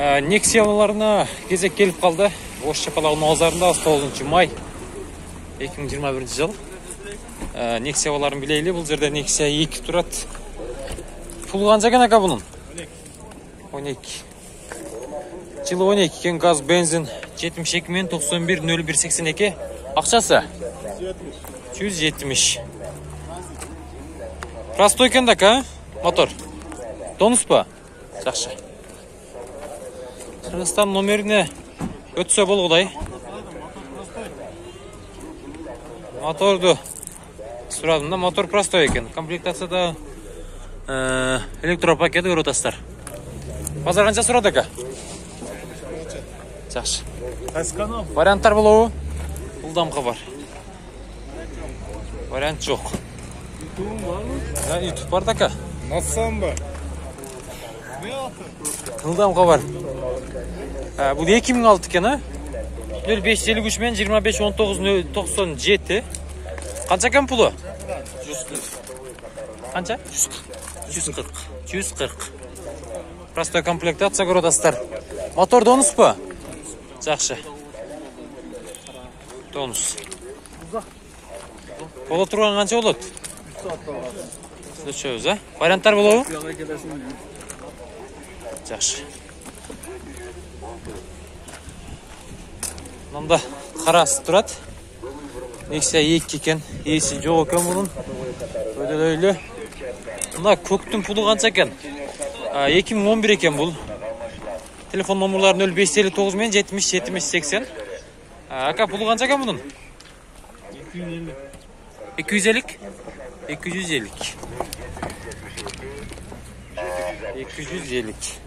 Nexia кезек келіп қалды. Ош Шапалағының базарында 9 май 2021 жыл. Nexia білейлі. Бұл жерде Nexia 2 тұрады. Пұл қанша екен ака бұның? 12. Жылы 12 кен газ, бензин 72 мен 91 01 82. Ақшасы? 170. Простой кен дака, мотор. Тонус па? Жақшы. Қырғызстан номеріне өтсе болғыдай. Моторды сұрадым да, мотор простой екен. Комплектацияда электропакеті көротастар. Базар қанша сұрады ака? Жақшы. Варианттар болуы? Бұлдамға бар. Вариант жоқ. YouTube бар ака. Насам ба? Бұлдамға бар. Бұл 2006 екен, а? 0553 мен 25-19-97. Қанша екен пұлы? 140. Қанша? 140. 140. Простой комплектация көродастар. Мотор донус па? Жақшы. Донус. Бола тұрған қанша болады? Сөз, а? Варианттар болуы? Жақшы. Мында қарасы тұрады. Nexia 2 екен. Есі жоқ екен бұның. Өйлі. Мына көктің пұлы қанша екен? 2011 екен бұл. Телефон номерлары 0559 мен 70-70-80. Ака пұлы қанша екен бұның? 250. 250. 250.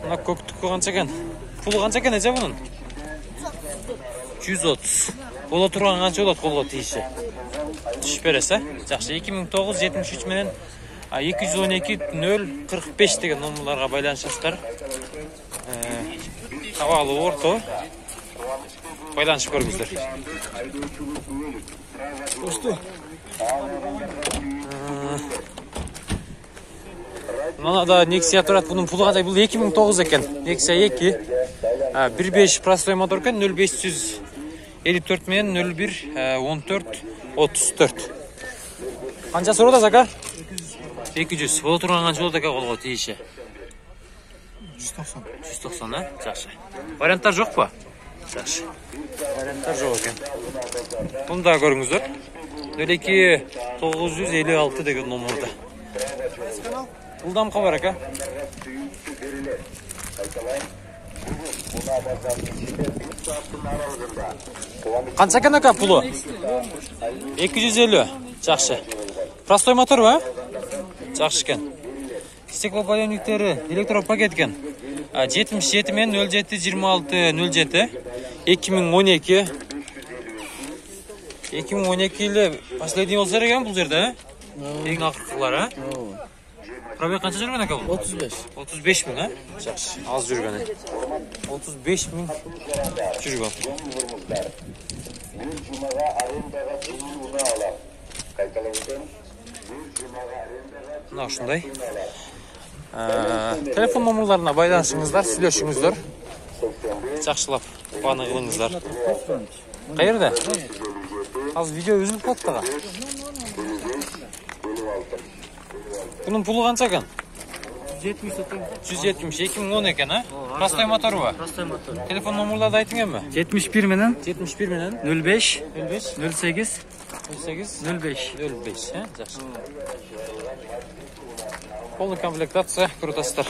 Мына көктік қанша екен? Пұлы қанша екен әже бұның? 130. Бола тұрған қанша болады қолға тиісі? Түшіп бересі. Жақшы, 2009-73 менен 212-045 деген номерларға байланышасыздар. Хавалы орто. Байланышып көріңіздер. Мынада Nexia тұрады. Бұның пұлы қандай? Бұл 2009 екен. Nexia 2. 1.5 простой мотор екен. 0554 мен 01-14-34. Қанша сұрады ака? 200. Бола тұрған қанша болады ака қолға тиіші? 190. 190, а? Жақшы. Варианттар жоқ па? Жақшы. Варианттар жоқ екен. Бұны да көріңіздер. 02-956 деген номерді. Бұлдамқа бар ака. Қанша екен ака пұлы? 250. Жақшы. Простой мотор ба? Жақшы екен. Стеклоподъемниктері электропакет екен. 77 мен 07-26-07. 2012. 2012 последний болса екен бұл жерде. Ең ақырқылар, а? Пробег қанша жүрген ака бұл? 35. 35 мың, а? Жақсы. Аз жүрген. 35 мың жүрген. Мына ұшындай. Телефон номерларына байланышыңыздар, сөйлесіңіздер. Жақшылап баны қылыңыздар. Қайырда? Аз видео үзіліп қоттыға. Бұның пұлы қанша екен? 170. 2010 екен, а? Простой мотор ба? Простой мотор. Телефон номерларды айтың әмі? 71 менен 71 менен 05 05 08 08 05. 05, жақсы. Полный комплектация, крутастар.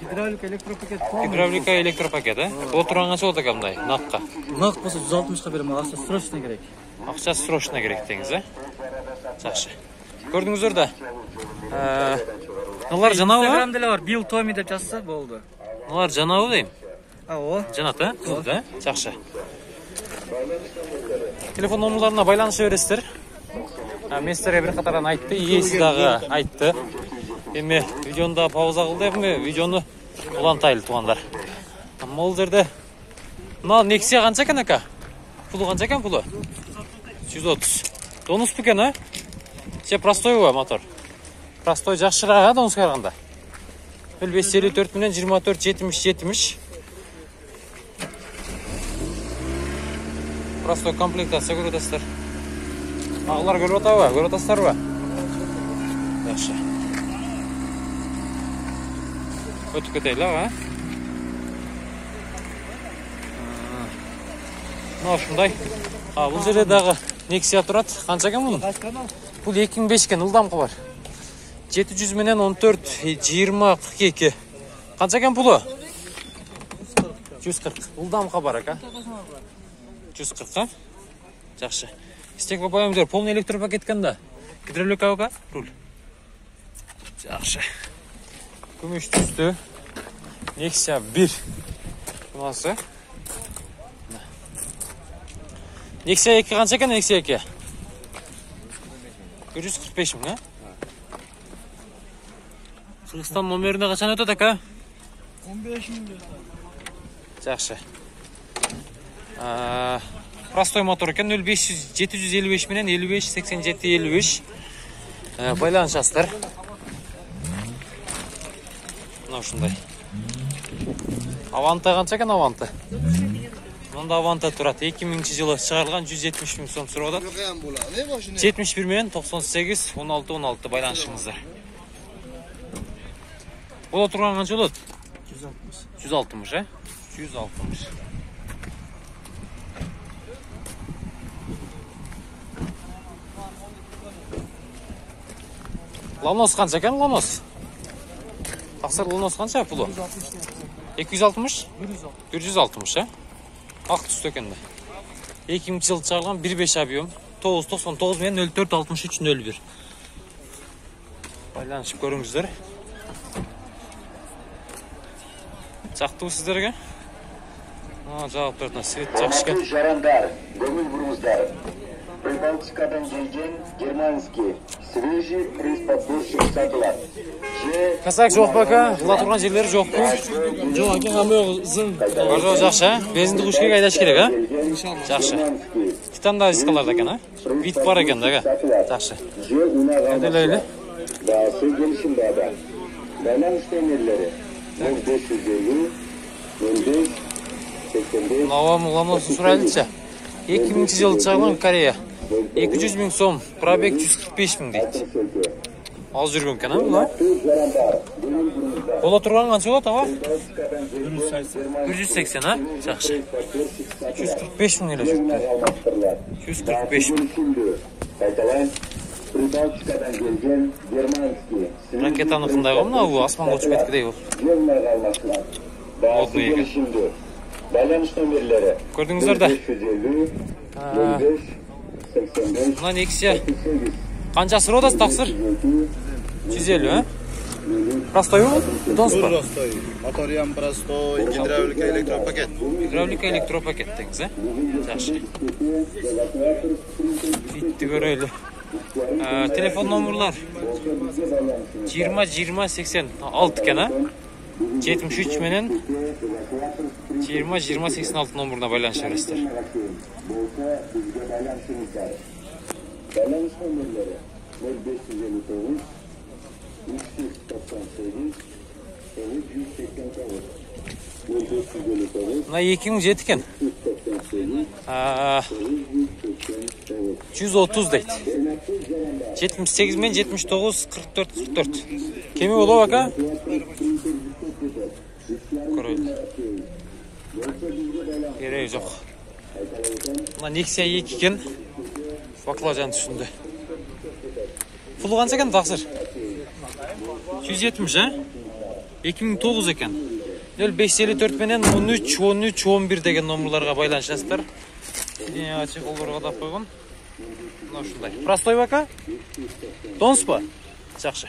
Гидравлика, электропакет. Гидравлика, электропакет, а? Отырған қанша болады қамдай, наққа? Нақ болса 160-қа берем, ақша срочно керек. Ақша срочно керек деңіз, а? Жақсы. Көрдіңіздер да? Налар жанау, а? Инстаграмда бар, Bill Tommy деп жазса болды. Налар жанау дейм? О. Жанат, а? Қызылды, а? Жақсы. Телефон номерларына байланышы бересіздер. Мен сіздерге бір қатардан айтты, иесі дағы айтты. Еме, видеоны да пауза қылды, еме, видеоны ұлантайлы туғандар. Ол жерде, мына Nexia қанша екен ака? Пұлы қанша екен пұлы? 130. Тонус пекен, а? Все простой мотор. Простой жақшырақ, а, Донская қарағанда. 0554 менен 24 70 70. Простой комплектация көріп отырсыздар. Ағылар көріп отабы, көріп отырсыздар ба? Жақсы. Өтіп кетейлі, а? Мына шындай. Бұл жерде дағы Nexia тұрады. Қанша екен мұның? Бұл 2005 екен, ылдамқы бар. 700 менен 14, 20, 42. Қанша екен пұлы? 140. Ылдамқы бар, ака? 140, жақсы. Стекло поемдер, полный электропакет канда. Гидравлика ока, руль. Жақсы. Күміш түсті. Nexia 1. Бұнасы. Nexia 2 қанша екен, Nexia 2? 145 мың, а? Қырғызстан номеріне қашан өтеді, ака? 15 мың. Жақсы. Простой мотор екен, 0755 менен 55 87 55. Байланышасыздар. Мына ушундай. Аванта қанша екен, Аванта? Мында Аванта тұрады. 2000 жылы шығарылған 170 мың сом сұрап отыр. 71 менен 98 16 16 байланышыңыздар. Бұл отырған қанша болады? 160, а? 160. Ланос қанша екен, Ланос? Тақсыр Ланос қанша пұлы? 260? 160, а? Ақ түсті екенді. 2000 жылы шығарылған 1.5 объем. 999 мен 046301. Байланышып көріңіздер. Жақты сіздерге? Жауап тұрдына свет жақшы екен. Жарандар, көңіл бұрыңыздар. Прибалтикадан келген германский свежий присподборщик сатылар. Касак жоқ бака, бұла тұрған жерлері жоқ бұл. Жоқ, екен ғамы зың. Бар жоқ жақшы, безінді құшке қайдаш керек, а? Жақшы. Титанда дискаларда екен, а? Вид бар екен, даға. Жақшы. Әделейлі. Бағасы келішім бада. Байланыс нөмірлері 0550 05 85. Мынауам ұламасы сұрайлыча. 2000 жылы шығарылған Корея. 200 мың сом, пробег 145 мың дейді. Ал жүрген екен, а бұла? Бола тұрған қанша болады, аға? 180, а? Жақшы. 145 мың еле жүрді. 145 мың. Прибалтикадан келген германский Ракетаны қындай ғой, мына бұл асман көшіп кеткідей бұл. бағасы келісімді. Байланыс нөмірлері Көрдіңіздер да? 550 05 85 Мына Nexia. Қанша сыр одасы тақсыр? 150, а? Простой ол? Донс ба? Простой. Моториям простой, гидравлика электропакет. Гидравлика электропакет деңіз, а? Жақшы. Фитті көрелі. Телефон номерлар 20 20 80 6 екен, а? 73 менен 20 20 86 номеріне байланыша бересіздер. Байланыс нөмірлері 0559 398 189 0559 Мына 2007 екен. 130 дейді. 78 мен 79 44 44. Кеме болу ака? Көрелі. Керегі жоқ. Мына Nexia 2 екен. Баклажан түсінді. Пұлы қанша екен тақсыр? 170, а? 2009 екен. 0554 менен 13 13 11 деген номерларға байланышасыздар. Açık оларға да қойған. Мына ушундай. Простой бака? Донс ба? Жақсы.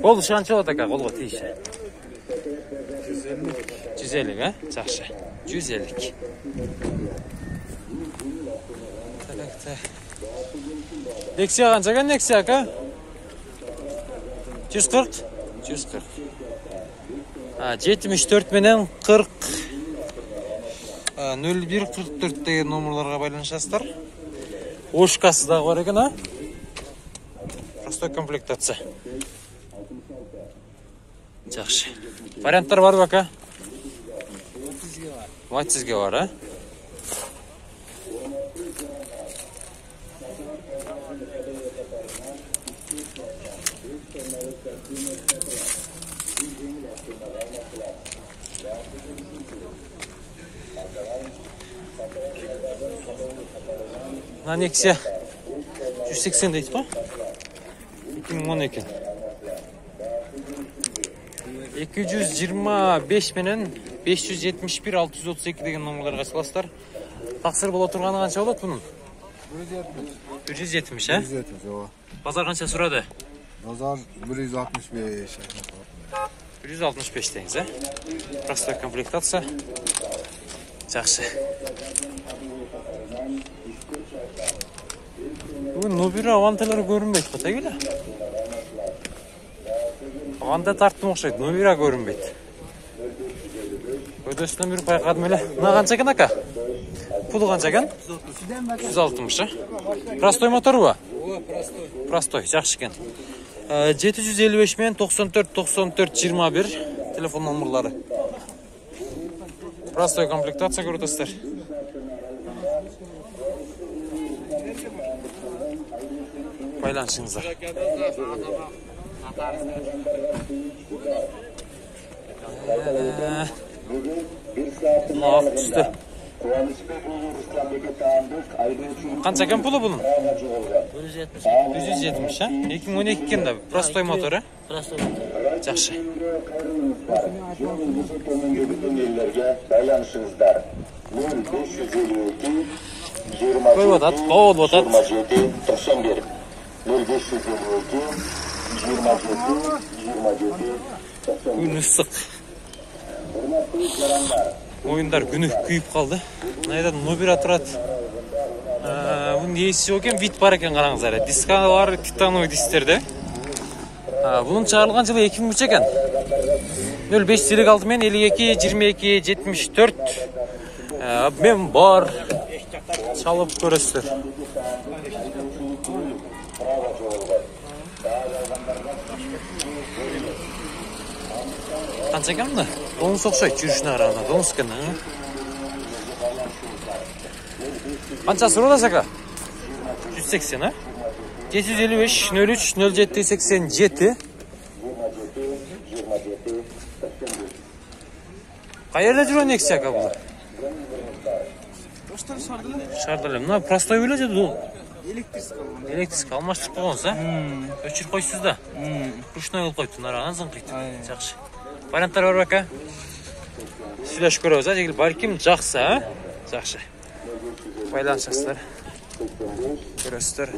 Болды шанчы болады ака, қолға тиіші. 150, а? Жақсы. 150. Nexia қанша екен Nexia ака? 140? 140. 74 менен 40 01 44 деген номерларға байланышасыздар. Ошкасы да бар екен, а? Простой комплектация. Жақсы. Варианттар бар бака? 30-ге бар, а? Мына Nexia 180 дейді па? 2012. 225 менен 571 632 деген номерларға саласыздар. Тақсыр бола тұрғаны қанша болады бұның? 170, а? 170, ооба. Базар қанша сұрады? Базар 165. 165 деңіз, а? Простой комплектация. Жақсы. Бүгін Нобира аванталары көрінбейді, қота келі? Аванта тарттым оқшайды, Нобира көрінбейді. Өдесінен бір байқадым әлі. Мына қанша екен, ака? Пұлы қанша екен? 160, а? Простой моторы ба? Простой, жақсы екен. 755 мен 94-94-21 телефон номерлары. Простой комплектация көрдістер. Байланышыңыздар. Ақ түсті. Қанша екен пұлы бұның? 170, а? 2012 екен да, простой моторы. Жақсы. Қойып отады, қауып отады. 91 0552 27 Күн ыстық. Ойындар күні күйіп қалды. Найдан Нобира тұрады. Бұның есі жоқ екен, вид бар екен қараңыздар. Дискалар титановый дистерді. Бұның шығарылған жылы 2003 екен. 05-56 мен 52-22-74 мен бар. Çalıp görürsün. Qancha ekanmi? Donus o'xshaydi yurishni arana. Donus ekan. Qanchasi so'raysiz aka? 180, ha? 755 03 07 87. Qayerda жүрген Nexia aka bu? Şardalar. Mına простой öylece Elektrик almaştırıp qo'ygansiz, ha? O'chirib qo'ysiz da. Ruşnoy olib qo'yibdi, narani zınqiydi. Yaxshi. Variantlar var aka. Sizlar ko'rasiz, lekin balkim yaxshi, ha? Yaxshi. Baylanasizlar. Ko'rasizlar.